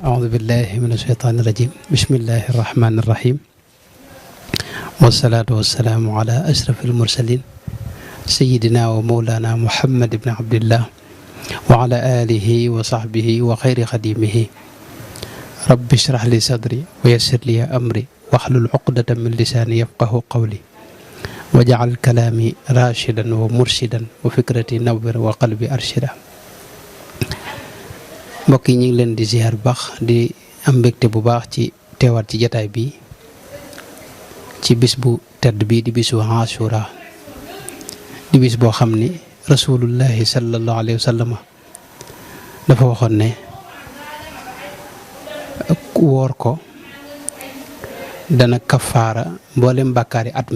أعوذ بالله من الشيطان الرجيم بسم الله الرحمن الرحيم والصلاة والسلام على أشرف المرسلين سيدنا ومولانا محمد بن عبد الله وعلى آله وصحبه وخير خديمه رب اشرح لي صدري ويسر لي أمري واحلل عقدة من لساني يفقه قولي وجعل كلامي راشدا ومرشدا وفكرتي نور وقلبي أرشدا. mbokk yi ñu ngi leen di ziar bu baax di am mbégte bu baax ci teewaat ci jataay bi ci bis bu tedd bi di bisu Ashura di bis boo xam ni rasulullahi sallallahu alayhi wa sallam dafa waxoon ne woor ko dana kafaara mboolem bàkkaari at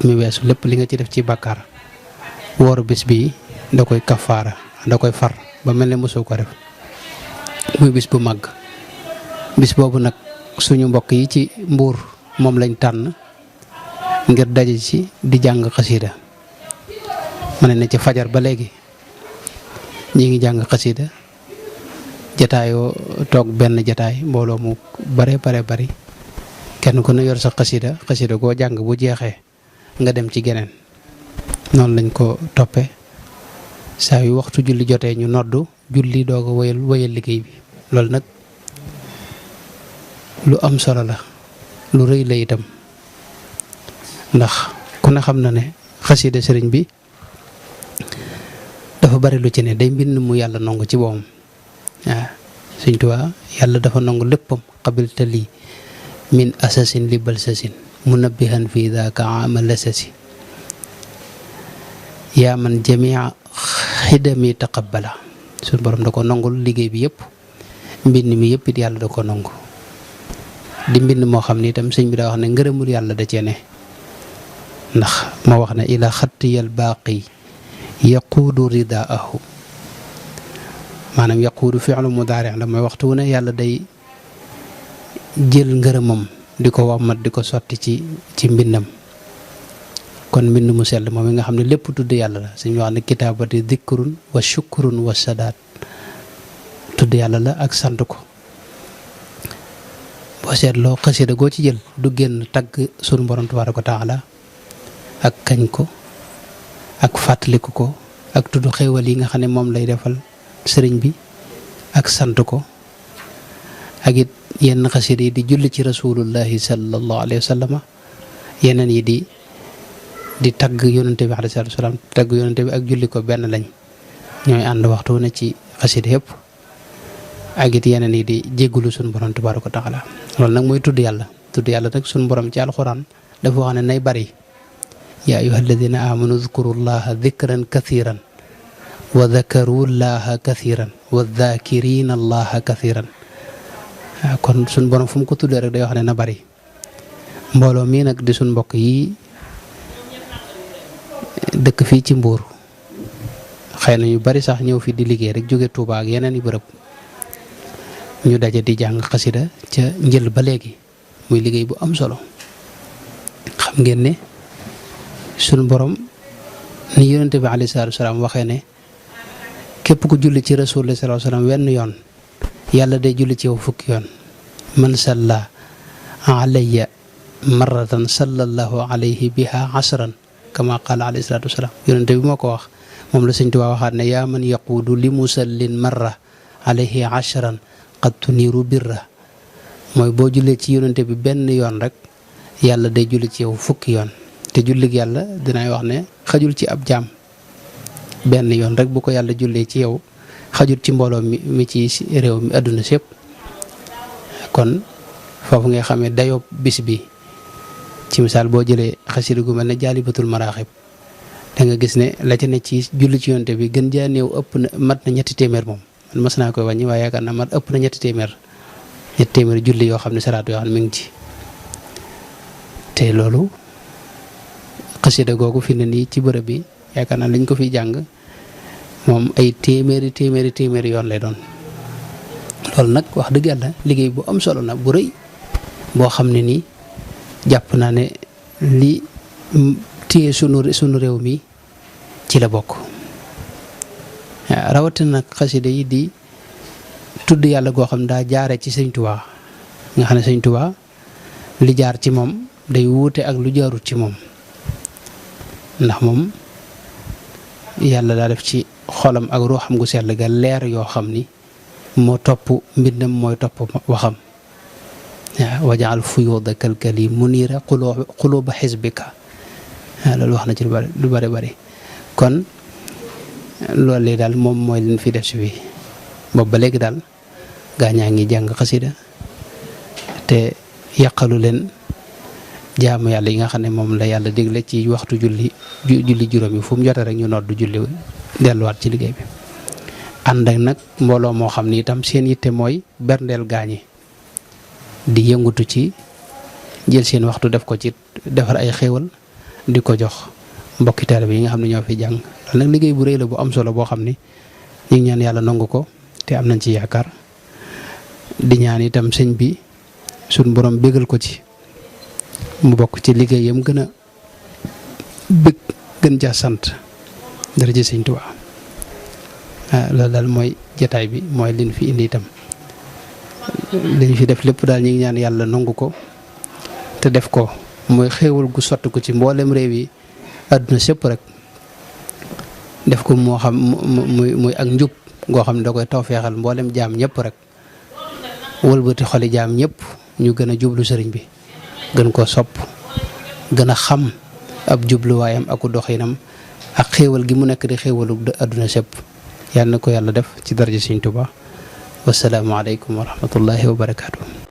mi weesu lépp li nga ci def ci bàkkaar wooru bis bi da koy kafaara da koy far ba mel ne mosoo ko def muy bis bu màgg bis boobu nag suñu mbokk yi ci Mbuur moom lañ tànn ngir daje ci di jàng xasida ma ne ci fajar ba léegi ñi ngi jàng xasida jataayoo toog benn jataay mbooloo mu bare bari kenn ku ne yor sa xasida goo jàng bu jeexee nga dem ci geneen noonu lañ ko toppee saa yu waxtu julli jotee ñu noddu julli doog a wéyal liggéey bi loolu nag lu am solo la lu rëy la itam ndax ku ne xam na ne xasida sëriñ bi dafa bari lu ci ne day mbind mu yàlla nangu ci boppam waaw Sëriñ Tuubaa yàlla dafa nangu léppam qabilta lii min asasin li balsasin munabbihan fii daaka amal asasi yaa man jamia xidami taqabbala suñu borom da ko nangul liggéey bi yëpp mbind mi yëpp it yàlla da ko nangu di mbind moo xam ni itam sëñ bi daa wax ne ngërëmul yàlla da cee ne ndax moo wax ne ila xattiyal baaqi yaquudu ridaahu maanaam yaquudu fi'lu mudaari la mooy waxtu wu ne yàlla day jël ngërëmam di ko wammat di ko sotti ci mbindam kon mbind mu sell moom mi nga xam ne lépp tudd yàlla la suñu wax ne kitaabati dikrun wa shukrun wa sadaat tudd yàlla la ak sant ko boo seetloo xasida goo ci jël du génn tagg sunu borom tabaaraka wa taala ak kañ ko ak fàttaliku ko ak tudd xéewal yi nga xam ne moom lay defal sëriñ bi ak sant ko ak it yenn xasida yi di julli ci rasulullahi sallallahu alayhi wa sallam yeneen yi di tagg yonente bi alayhi salaatu salaam tagg yonente bi ak julli ko benn lañ ñooy ànd waxtu ne ci xasida yëpp ak it yeneen yi di jéggulu suñu borom tabaaraka wa taala loolu nag mooy tudd yàlla nag suñu borom ci alxuraan dafa wax ne nay bari yaa ayyuha alladina amanu dhkuru llaha dhikran kathiran wa dhakaru llaha kathiran wa dhakirina allaha kathiran kon suñu borom fu mu ko tuddee rek day wax ne na bari mbooloo mii nag di suñ mbokk yi dëkk fii ci Mbuur xëy na ñu bari sax ñëw fi di liggéey rek jóge Touba ak yeneen i bërëb ñu daje di jàng xasida ca njël ba léegi muy liggéey bu am solo xam ngeen ne sunu borom ni yonente bi alayhi salaatu salaam waxee ne képp ku julli ci rasulullah sallallahu alayhi wasallam wenn yoon yàlla day julli ci yow fukki yoon man salla alayya marratan sallallahu alayhi biha asran kama qaala alayhi salaatu wasalaam yonente bi moo ko wax moom la Sëñ Tuubaa waxaat ne yaa man yaquudu li musallin marra alayhi ashran qad tuniiru birra mooy boo jullee ci yonente bi benn yoon rek yàlla day julli ci yow fukki yoon te jullig yàlla dinaay wax ne xajul ci ab jaam benn yoon rek bu ko yàlla jullee ci yow xajul ci mbooloo mi ci réew mi àdduna sépp kon foofu ngay xamee dayoo bis bi ci misaal boo jëlee xasida gu mel ne jaalibatul maraaxib da nga gis ne la ca ne ci julli ci yonte bi gën jaa néew ëpp na mat na ñetti téeméer moom man mas naa koy wàññi waaye yaakaar naa mat ëpp na ñetti téeméer julli yoo xam ne salaatu yoo xam ne mi ngi ci te loolu xasida googu fi ne nii ci bërëb bi yaakaar naa lañ ko fiy jàng moom ay téeméeri yoon lay doon loolu nag wax dëgg yàlla liggéey bu am solo na bu rëy boo xam ne nii jàpp naa ne li téye sunu réew mi ci la bokk rawatina nag xasida yi di tudd yàlla goo xam daa jaare ci sëñ Tuubaa nga xam ne sëñ Tuubaa li jaar ci moom day wuute ak lu jaarut ci moom ndax moom yàlla daa def ci xolam ak ruuxam gu sell ga leer yoo xam ni moo topp mbindam mooy topp waxam waaw wajaal fuyuuda kalkali muniira quluuba xisbika loolu wax na ci lu bari kon loolu léegi daal moom mooy leen fi def si fii boobu ba léegi daal gaañaa ngi jàng xasida te yàqalu leen jaamu yàlla yi nga xam ne moom la yàlla digle ci waxtu julli juróom yi fu mu jotee rek ñu noddu julli delluwaat ci liggéey bi ànd ak nag mbooloo moo xam ni itam seen yitte mooy berndeel gaañi di yëngutu ci jël seen waxtu def ko ci defar ay xéewal di ko jox mbokki taalibe yi nga xam ne ñoo fi jàng loolu nag liggéey bu rëy la bu am solo boo xam ni ñu ngi ñaan yàlla nangu ko te am nañ ci yaakaar di ñaan itam sëñ bi suñ borom bégal ko ci mu bokk ci liggéeyam gën a bëgg gën ca sant dara ci sëñ Tuubaa loolu daal mooy jataay bi mooy liñ fi indi itam liñ fi def lépp daal ñu ngi ñaan yàlla nangu ko te def ko mooy xéewal gu sotti ko ci mboolem réew yi àdduna sépp rek def ko moo xam muy ak njub goo xam ne da koy tawfeexal mboolem jaam ñëpp rek wëlbati xoli jaam ñëpp ñu gën a jublu sëriñ bi gën koo sopp gën a xam ab jubluwaayam aku doxinam ak xéewal gi mu nekk di xéewalu àdduna sépp yàlla na ko yàlla def ci daraja Sëriñ Tuubaa wassalaamu aleykum wa rahmatullahi wa barakaatu.